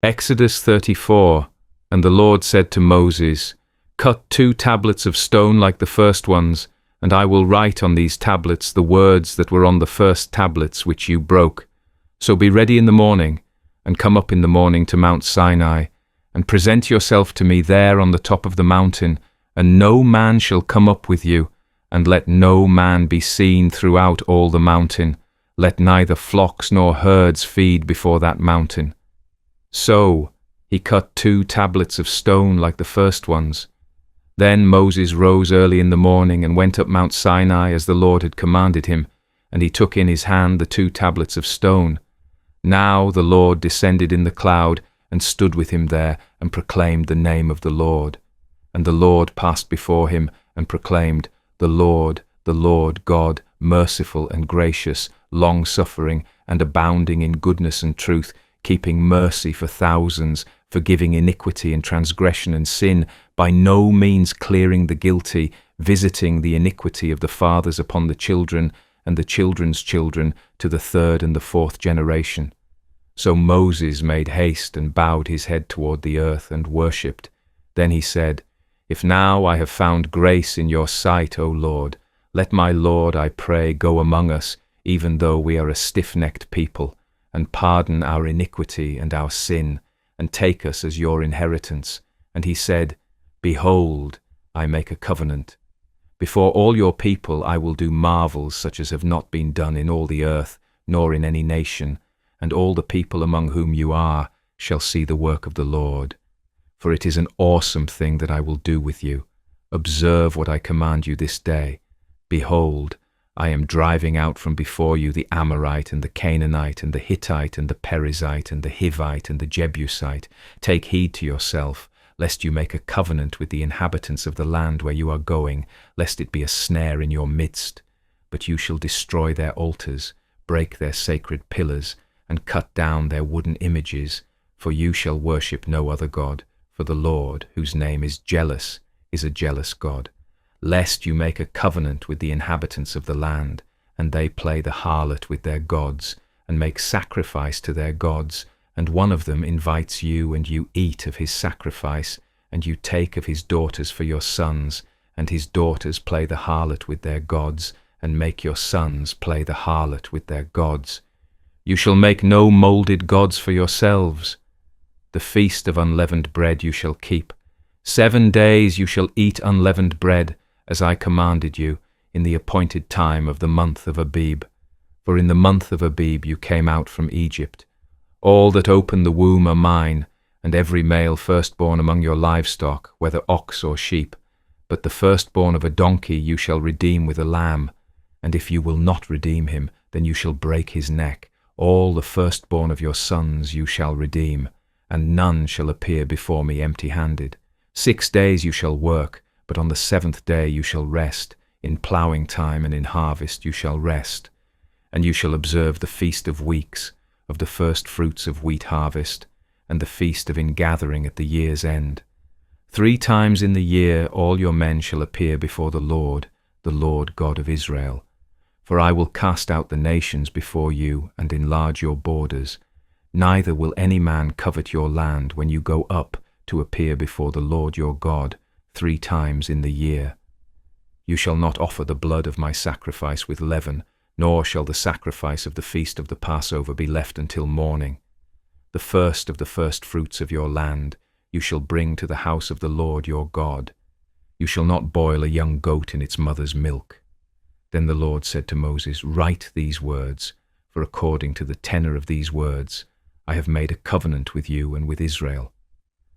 Exodus 34. And the Lord said to Moses, Cut 2 tablets of stone like the first ones, and I will write on these tablets the words that were on the first tablets which you broke. So be ready in the morning, and come up in the morning to Mount Sinai, and present yourself to me there on the top of the mountain, and no man shall come up with you, and let no man be seen throughout all the mountain. Let neither flocks nor herds feed before that mountain. So he cut 2 tablets of stone like the first ones. Then Moses rose early in the morning and went up Mount Sinai as the Lord had commanded him, and he took in his hand the 2 tablets of stone. Now the Lord descended in the cloud and stood with him there and proclaimed the name of the Lord. And the Lord passed before him and proclaimed, the Lord, God, merciful and gracious, long-suffering and abounding in goodness and truth, keeping mercy for thousands, forgiving iniquity and transgression and sin, by no means clearing the guilty, visiting the iniquity of the fathers upon the children and the children's children to the 3rd and the 4th generation. So Moses made haste and bowed his head toward the earth and worshipped. Then he said, If now I have found grace in your sight, O Lord, let my Lord, I pray, go among us, even though we are a stiff-necked people, and pardon our iniquity and our sin, and take us as your inheritance. And he said, Behold, I make a covenant. Before all your people I will do marvels such as have not been done in all the earth, nor in any nation, and all the people among whom you are shall see the work of the Lord. For it is an awesome thing that I will do with you. Observe what I command you this day. Behold, I am driving out from before you the Amorite and the Canaanite and the Hittite and the Perizzite and the Hivite and the Jebusite. Take heed to yourself, lest you make a covenant with the inhabitants of the land where you are going, lest it be a snare in your midst. But you shall destroy their altars, break their sacred pillars, and cut down their wooden images, for you shall worship no other God, for the Lord, whose name is jealous, is a jealous God. Lest you make a covenant with the inhabitants of the land, and they play the harlot with their gods, and make sacrifice to their gods, and one of them invites you, and you eat of his sacrifice, and you take of his daughters for your sons, and his daughters play the harlot with their gods, and make your sons play the harlot with their gods. You shall make no moulded gods for yourselves. The feast of unleavened bread you shall keep. 7 days you shall eat unleavened bread, as I commanded you, in the appointed time of the month of Abib. For in the month of Abib you came out from Egypt. All that open the womb are mine, and every male firstborn among your livestock, whether ox or sheep. But the firstborn of a donkey you shall redeem with a lamb. And if you will not redeem him, then you shall break his neck. All the firstborn of your sons you shall redeem, and none shall appear before me empty-handed. 6 days you shall work, but on the 7th day you shall rest. In ploughing time and in harvest you shall rest. And you shall observe the feast of weeks, of the first fruits of wheat harvest, and the feast of ingathering at the year's end. 3 times in the year all your men shall appear before the Lord God of Israel. For I will cast out the nations before you and enlarge your borders. Neither will any man covet your land when you go up to appear before the Lord your God 3 times in the year. You shall not offer the blood of my sacrifice with leaven, nor shall the sacrifice of the feast of the Passover be left until morning. The first of the first fruits of your land you shall bring to the house of the Lord your God. You shall not boil a young goat in its mother's milk. Then the Lord said to Moses, Write these words, for according to the tenor of these words I have made a covenant with you and with Israel.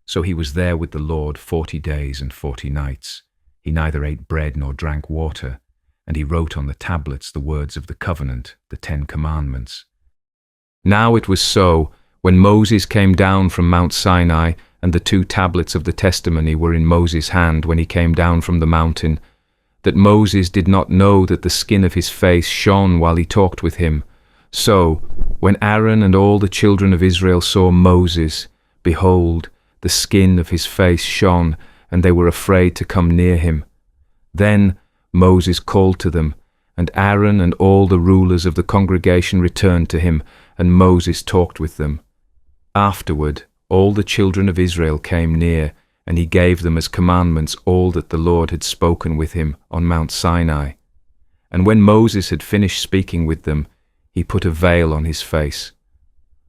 So he was there with the Lord 40 days and 40 nights. He neither ate bread nor drank water, and he wrote on the tablets the words of the covenant, the 10 commandments. Now it was so, when Moses came down from Mount Sinai, and the 2 tablets of the testimony were in Moses' hand when he came down from the mountain, that Moses did not know that the skin of his face shone while he talked with him. So, when Aaron and all the children of Israel saw Moses, behold, the skin of his face shone, and they were afraid to come near him. Then Moses called to them, and Aaron and all the rulers of the congregation returned to him, and Moses talked with them. Afterward, all the children of Israel came near, and he gave them as commandments all that the Lord had spoken with him on Mount Sinai. And when Moses had finished speaking with them, he put a veil on his face.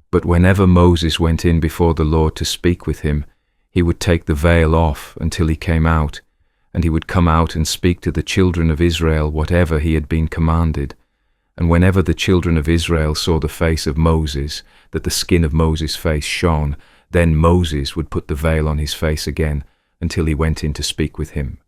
But whenever Moses went in before the Lord to speak with him, he would take the veil off until he came out, and he would come out and speak to the children of Israel whatever he had been commanded. And whenever the children of Israel saw the face of Moses, that the skin of Moses' face shone, then Moses would put the veil on his face again until he went in to speak with him.